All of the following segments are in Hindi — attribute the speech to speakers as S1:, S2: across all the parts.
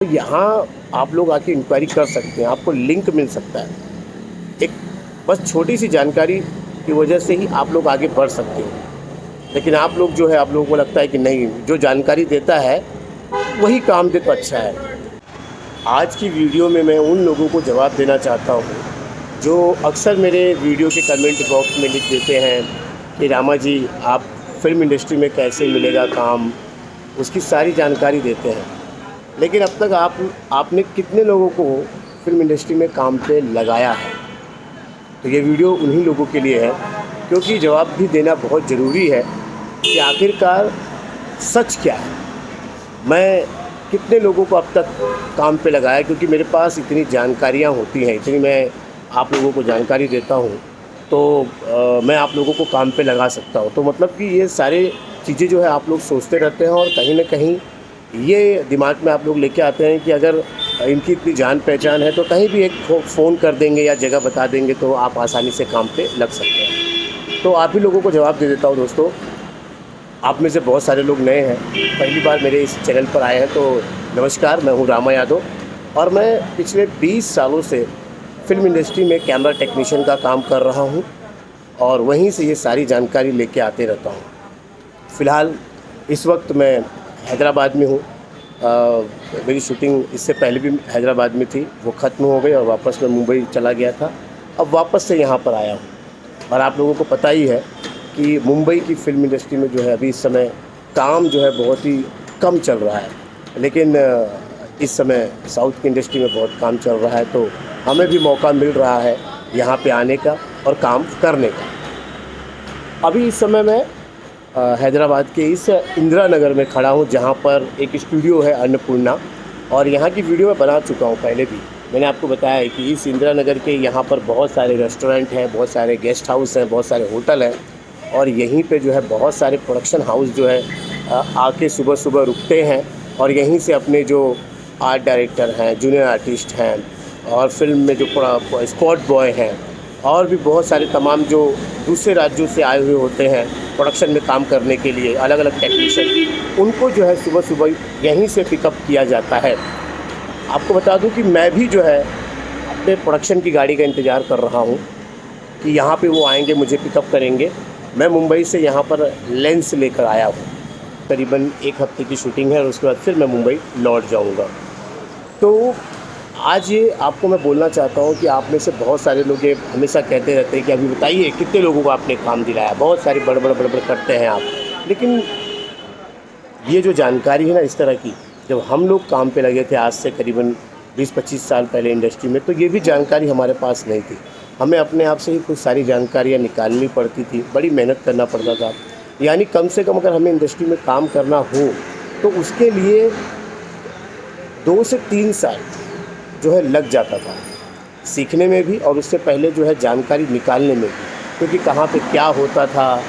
S1: तो यहाँ आप लोग आके इंक्वायरी कर सकते हैं, आपको लिंक मिल सकता है। एक बस छोटी-सी जानकारी की वजह से ही आप लोग आगे बढ़ सकते हो। लेकिन आप लोग जो है, आप लोगों को लगता है कि नहीं, जो जानकारी देता है वही काम दे तो अच्छा है। आज की वीडियो में मैं उन लोगों को जवाब देना चाहता हूँ जो अक्सर मेरे वीडियो के कमेंट बॉक्स में लिख देते हैं कि रामा जी, आप फ़िल्म इंडस्ट्री में कैसे मिलेगा काम, उसकी सारी जानकारी देते हैं। लेकिन अब तक आपने कितने लोगों को फ़िल्म इंडस्ट्री में काम पे लगाया है? तो ये वीडियो उन्हीं लोगों के लिए है, क्योंकि जवाब भी देना बहुत ज़रूरी है कि आखिरकार सच क्या है। मैं कितने लोगों को अब तक काम पे लगाया, क्योंकि मेरे पास इतनी जानकारियाँ होती हैं, इतनी मैं आप लोगों को जानकारी देता हूँ, तो मैं आप लोगों को काम पे लगा सकता हूँ। तो मतलब कि ये सारे चीज़ें जो है आप लोग सोचते रहते हैं, और कहीं न कहीं ये दिमाग में आप लोग लेके आते हैं कि अगर इनकी इतनी जान पहचान है तो कहीं भी एक फ़ोन कर देंगे या जगह बता देंगे तो आप आसानी से काम पे लग सकते हैं। तो आप ही लोगों को जवाब दे देता हूँ दोस्तों। आप में से बहुत सारे लोग नए हैं, पहली बार मेरे इस चैनल पर आए हैं, तो नमस्कार, मैं हूँ रामा यादव और मैं पिछले 20 सालों से फ़िल्म इंडस्ट्री में कैमरा टेक्नीशियन का काम कर रहा हूँ और वहीं से ये सारी जानकारी लेके आते रहता हूँ। फ़िलहाल इस वक्त मैं हैदराबाद में हूँ। मेरी शूटिंग इससे पहले भी हैदराबाद में थी, वो ख़त्म हो गई और वापस मैं मुंबई चला गया था। अब वापस से यहाँ पर आया हूँ और आप लोगों को पता ही है कि मुंबई की फ़िल्म इंडस्ट्री में जो है अभी इस समय काम जो है बहुत ही कम चल रहा है। लेकिन इस समय साउथ की इंडस्ट्री में बहुत काम चल रहा है, तो हमें भी मौका मिल रहा है यहाँ पे आने का और काम करने का। अभी इस समय मैं हैदराबाद के इस इंदिरा नगर में खड़ा हूँ, जहाँ पर एक स्टूडियो है अन्नपूर्णा, और यहाँ की वीडियो मैं बना चुका हूँ पहले भी। मैंने आपको बताया है कि इस इंदिरा नगर के यहाँ पर बहुत सारे रेस्टोरेंट हैं, बहुत सारे गेस्ट हाउस हैं, बहुत सारे होटल हैं, और यहीं पे जो है बहुत सारे प्रोडक्शन हाउस जो है आके सुबह-सुबह रुकते हैं और यहीं से अपने जो आर्ट डायरेक्टर हैं, जूनियर आर्टिस्ट हैं और फ़िल्म में जो स्पॉट बॉय हैं और भी बहुत सारे तमाम जो दूसरे राज्यों से आए हुए होते हैं प्रोडक्शन में काम करने के लिए, अलग-अलग टेक्नीशियन, उनको जो है सुबह-सुबह यहीं से पिकअप किया जाता है। आपको बता दूं कि मैं भी जो है अपने प्रोडक्शन की गाड़ी का इंतज़ार कर रहा हूं कि यहाँ पे वो आएंगे, मुझे पिकअप करेंगे। मैं मुंबई से यहाँ पर लेंस लेकर आया हूँ। करीबन 1 हफ़्ते की शूटिंग है और उसके बाद फिर मैं मुंबई लौट जाऊँगा। तो आज ये आपको मैं बोलना चाहता हूँ कि आप में से बहुत सारे लोग ये हमेशा कहते रहते हैं कि अभी बताइए कितने लोगों को आपने काम दिलाया, बहुत सारी बड़बड़ करते हैं आप। लेकिन ये जो जानकारी है ना इस तरह की, जब हम लोग काम पे लगे थे आज से करीबन 20-25 साल पहले इंडस्ट्री में, तो ये भी जानकारी हमारे पास नहीं थी। हमें अपने आप से ही कुछ सारी जानकारियाँ निकालनी पड़ती थी, बड़ी मेहनत करना पड़ता था। यानी कम से कम अगर हमें इंडस्ट्री में काम करना हो तो उसके लिए 2 से 3 साल जो है लग जाता था, सीखने में भी और उससे पहले जो है जानकारी निकालने में भी, क्योंकि कहाँ पे क्या होता था,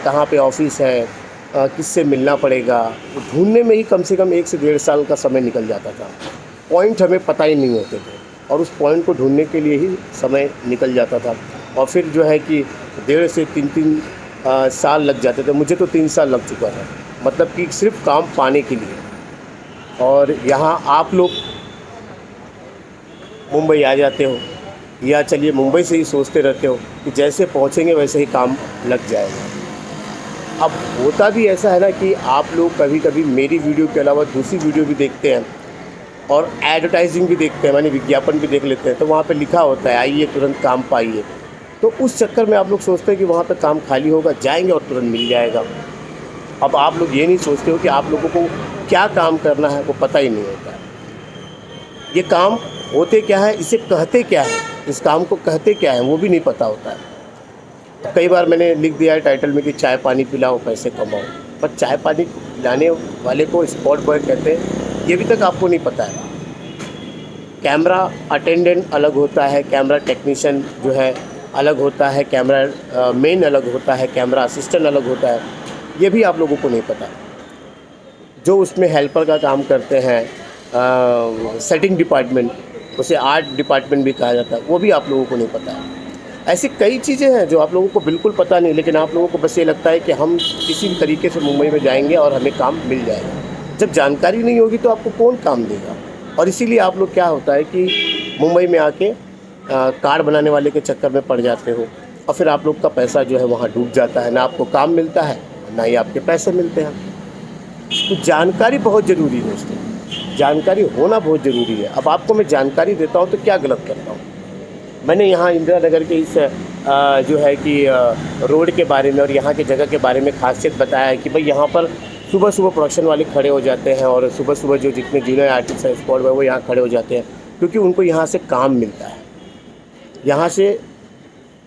S1: कहाँ पे ऑफिस है, किससे मिलना पड़ेगा, ढूंढने में ही कम से कम 1 से 1.5 साल का समय निकल जाता था। पॉइंट हमें पता ही नहीं होते थे और उस पॉइंट को ढूंढने के लिए ही समय निकल जाता था, और फिर जो है कि 1.5 से 3 साल लग जाते थे। मुझे तो 3 साल लग चुका था, मतलब कि सिर्फ काम पाने के लिए। और यहाँ आप लोग मुंबई आ जाते हो, या चलिए मुंबई से ही सोचते रहते हो कि जैसे पहुँचेंगे वैसे ही काम लग जाएगा। अब होता भी ऐसा है ना कि आप लोग कभी-कभी मेरी वीडियो के अलावा दूसरी वीडियो भी देखते हैं और एडवर्टाइजिंग भी देखते हैं, माने विज्ञापन भी देख लेते हैं, तो वहाँ पे लिखा होता है आइए तुरंत काम पाइए। तो उस चक्कर में आप लोग सोचते हैं कि वहाँ पे काम खाली होगा, जाएंगे और तुरंत मिल जाएगा। अब आप लोग ये नहीं सोचते हो कि आप लोगों को क्या काम करना है वो पता ही नहीं होता है। ये काम होते क्या है, इसे कहते क्या है, इस काम को कहते क्या है वो भी नहीं पता होता है। तो कई बार मैंने लिख दिया है टाइटल में कि चाय पानी पिलाओ पैसे कमाओ, पर चाय पानी पिलाने वाले को स्पॉट बॉय कहते हैं ये भी तक आपको नहीं पता है। कैमरा अटेंडेंट अलग होता है, कैमरा टेक्नीशियन जो है अलग होता है, कैमरा मेन अलग होता है, कैमरा असिस्टेंट अलग होता है, ये भी आप लोगों को नहीं पता। जो उसमें हेल्पर का काम करते हैं, सेटिंग डिपार्टमेंट, उसे आर्ट डिपार्टमेंट भी कहा जाता है, वो भी आप लोगों को नहीं पता है। ऐसी कई चीज़ें हैं जो आप लोगों को बिल्कुल पता नहीं, लेकिन आप लोगों को बस ये लगता है कि हम किसी भी तरीके से मुंबई में जाएंगे और हमें काम मिल जाएगा। जब जानकारी नहीं होगी तो आपको कौन काम देगा? और इसीलिए आप लोग क्या होता है कि मुंबई में आके कार्ड बनाने वाले के चक्कर में पड़ जाते हो और फिर आप लोग का पैसा जो है वहाँ डूब जाता है, ना आपको काम मिलता है ना ही आपके पैसे मिलते हैं। तो जानकारी बहुत ज़रूरी है दोस्तों, जानकारी होना बहुत ज़रूरी है। अब आपको मैं जानकारी देता हूँ तो क्या गलत करता हूँ। मैंने यहाँ इंदिरा नगर के इस जो है कि रोड के बारे में और यहाँ की जगह के बारे में खासियत बताया है कि भाई यहाँ पर सुबह सुबह प्रोडक्शन वाले खड़े हो जाते हैं और सुबह सुबह जो जितने जूनियर आर्टिस्ट हैं स्पॉट में वो यहाँ खड़े हो जाते हैं, क्योंकि उनको यहाँ से काम मिलता है। यहाँ से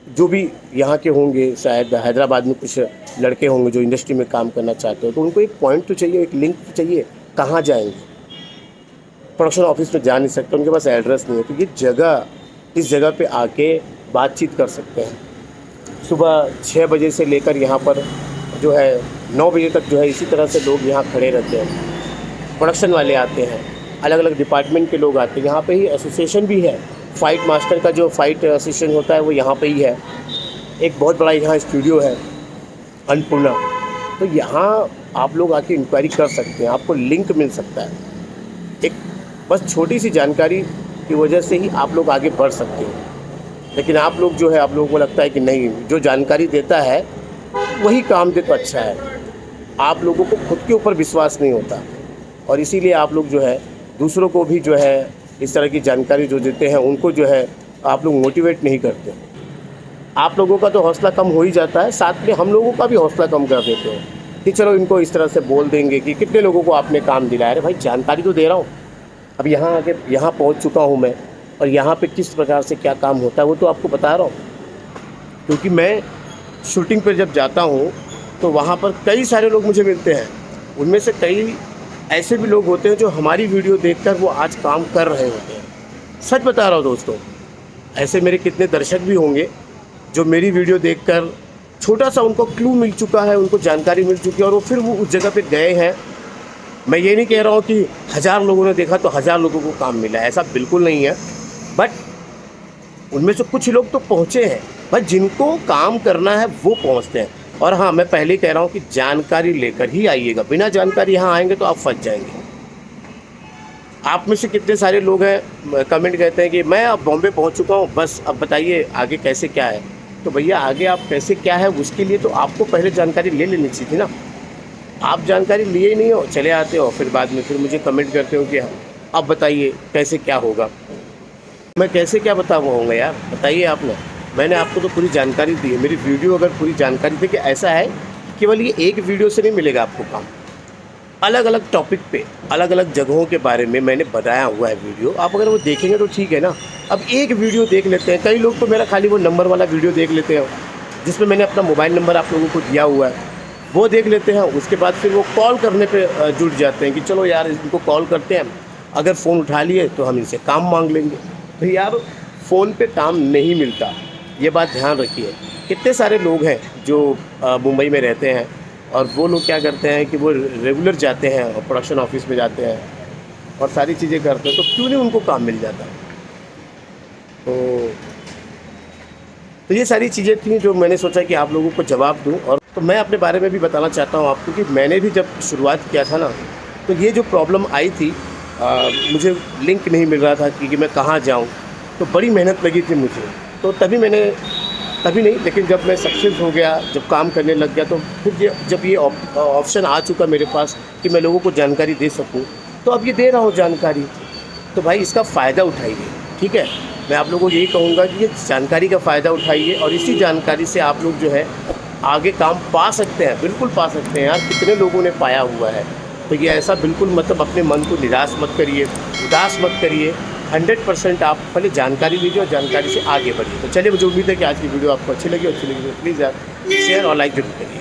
S1: जो भी यहाँ के होंगे, शायद हैदराबाद में कुछ लड़के होंगे जो इंडस्ट्री में काम करना चाहते हो, तो उनको एक पॉइंट तो चाहिए, एक लिंक तो चाहिए। कहाँ जाएंगे? प्रोडक्शन ऑफिस में जा नहीं सकते, उनके पास एड्रेस नहीं है। तो ये जगह, इस जगह पे आके बातचीत कर सकते हैं। सुबह 6 बजे से लेकर यहाँ पर जो है 9 बजे तक जो है इसी तरह से लोग यहाँ खड़े रहते हैं। प्रोडक्शन वाले आते हैं, अलग अलग डिपार्टमेंट के लोग आते हैं। यहाँ पे ही एसोसिएशन भी है, फाइट मास्टर का जो फाइट एसोसिएशन होता है वो यहाँ पे ही है। एक बहुत बड़ा यहाँ स्टूडियो है अन्नपूर्णा, तो यहाँ आप लोग आके इंक्वायरी कर सकते हैं, आपको लिंक मिल सकता है। एक बस छोटी सी जानकारी की वजह से ही आप लोग आगे बढ़ सकते हो। लेकिन आप लोग जो है, आप लोगों को लगता है कि नहीं, जो जानकारी देता है वही काम दे तो अच्छा है। आप लोगों को खुद के ऊपर विश्वास नहीं होता और इसीलिए आप लोग जो है दूसरों को भी जो है इस तरह की जानकारी जो देते हैं उनको जो है आप लोग मोटिवेट नहीं करते। आप लोगों का तो हौसला कम हो ही जाता है, साथ में हम लोगों का भी हौसला कम कर देते हो कि चलो इनको इस तरह से बोल देंगे कि कितने लोगों को आपने काम दिलाया। अरे भाई, जानकारी तो दे रहा हूँ। अब यहाँ आके यहाँ पहुँच चुका हूँ मैं, और यहाँ पे किस प्रकार से क्या काम होता है वो तो आपको बता रहा हूँ। क्योंकि मैं शूटिंग पर जब जाता हूँ तो वहाँ पर कई सारे लोग मुझे मिलते हैं। उनमें से कई ऐसे भी लोग होते हैं जो हमारी वीडियो देखकर वो आज काम कर रहे होते हैं। सच बता रहा हूँ दोस्तों, ऐसे मेरे कितने दर्शक भी होंगे जो मेरी वीडियो देखकर छोटा सा उनको क्लू मिल चुका है, उनको जानकारी मिल चुकी है और वो फिर वो उस जगह पे गए हैं। मैं ये नहीं कह रहा हूँ कि 1000 लोगों ने देखा तो 1000 लोगों को काम मिला, ऐसा बिल्कुल नहीं है। बट उनमें से कुछ लोग तो पहुँचे हैं, बस जिनको काम करना है वो पहुँचते हैं। और हाँ, मैं पहले ही कह रहा हूँ कि जानकारी लेकर ही आइएगा, बिना जानकारी यहाँ आएंगे तो आप फंस जाएंगे। आप में से कितने सारे लोग हैं कमेंट कहते हैं कि मैं अब बॉम्बे पहुँच चुका हूँ, बस अब बताइए आगे कैसे क्या है। तो भैया, आगे आप कैसे क्या है उसके लिए तो आपको पहले जानकारी ले लेनी चाहिए थी ना। आप जानकारी लिए ही नहीं हो, चले आते हो, फिर बाद में फिर मुझे कमेंट करते हो कि अब बताइए कैसे क्या होगा। मैं कैसे क्या बताऊँगा यार, बताइए आपने। मैंने आपको तो पूरी जानकारी दी है। मेरी वीडियो अगर पूरी जानकारी थी कि ऐसा है, केवल ये एक वीडियो से नहीं मिलेगा आपको काम। अलग अलग टॉपिक पे अलग अलग जगहों के बारे में मैंने बताया हुआ है वीडियो। आप अगर वो देखेंगे तो ठीक है ना। अब एक वीडियो देख लेते हैं, कई लोग तो मेरा खाली वो नंबर वाला वीडियो देख लेते हैं जिसमें मैंने अपना मोबाइल नंबर आप लोगों को दिया हुआ है, वो देख लेते हैं। उसके बाद फिर वो कॉल करने पर जुट जाते हैं कि चलो यार इनको कॉल करते हैं, अगर फ़ोन उठा लिए तो हम इनसे काम मांग लेंगे। तो यार फ़ोन पे काम नहीं मिलता, ये बात ध्यान रखिए। कितने सारे लोग हैं जो मुंबई में रहते हैं और वो लोग क्या करते हैं कि वो रेगुलर जाते हैं और प्रोडक्शन ऑफिस में जाते हैं और सारी चीज़ें करते हैं, तो क्यों नहीं उनको काम मिल जाता। तो ये सारी चीज़ें थी जो मैंने सोचा कि आप लोगों को जवाब दूं। और तो मैं अपने बारे में भी बताना चाहता हूं आपको कि मैंने भी जब शुरुआत किया था ना, तो ये जो प्रॉब्लम आई थी, मुझे लिंक नहीं मिल रहा था कि मैं कहाँ जाऊँ, तो बड़ी मेहनत लगी थी मुझे। तो तभी नहीं, लेकिन जब मैं सक्सेस हो गया, जब काम करने लग गया, तो फिर जब ये ऑप्शन आ चुका मेरे पास कि मैं लोगों को जानकारी दे सकूं, तो अब ये दे रहा हूं जानकारी। तो भाई इसका फ़ायदा उठाइए, ठीक है। मैं आप लोगों को यही कहूँगा कि ये जानकारी का फ़ायदा उठाइए और इसी जानकारी से आप लोग जो है आगे काम पा सकते हैं, बिल्कुल पा सकते हैं यार। कितने लोगों ने पाया हुआ है। तो ये ऐसा बिल्कुल मतलब अपने मन को निराश मत करिए, उदास मत करिए। 100% आप पहले जानकारी लीजिए और जानकारी से आगे बढ़िए। तो चलिए, मुझे उम्मीद है कि आज की वीडियो आपको अच्छी लगी तो प्लीज़ यार शेयर और लाइक जरूर करिए।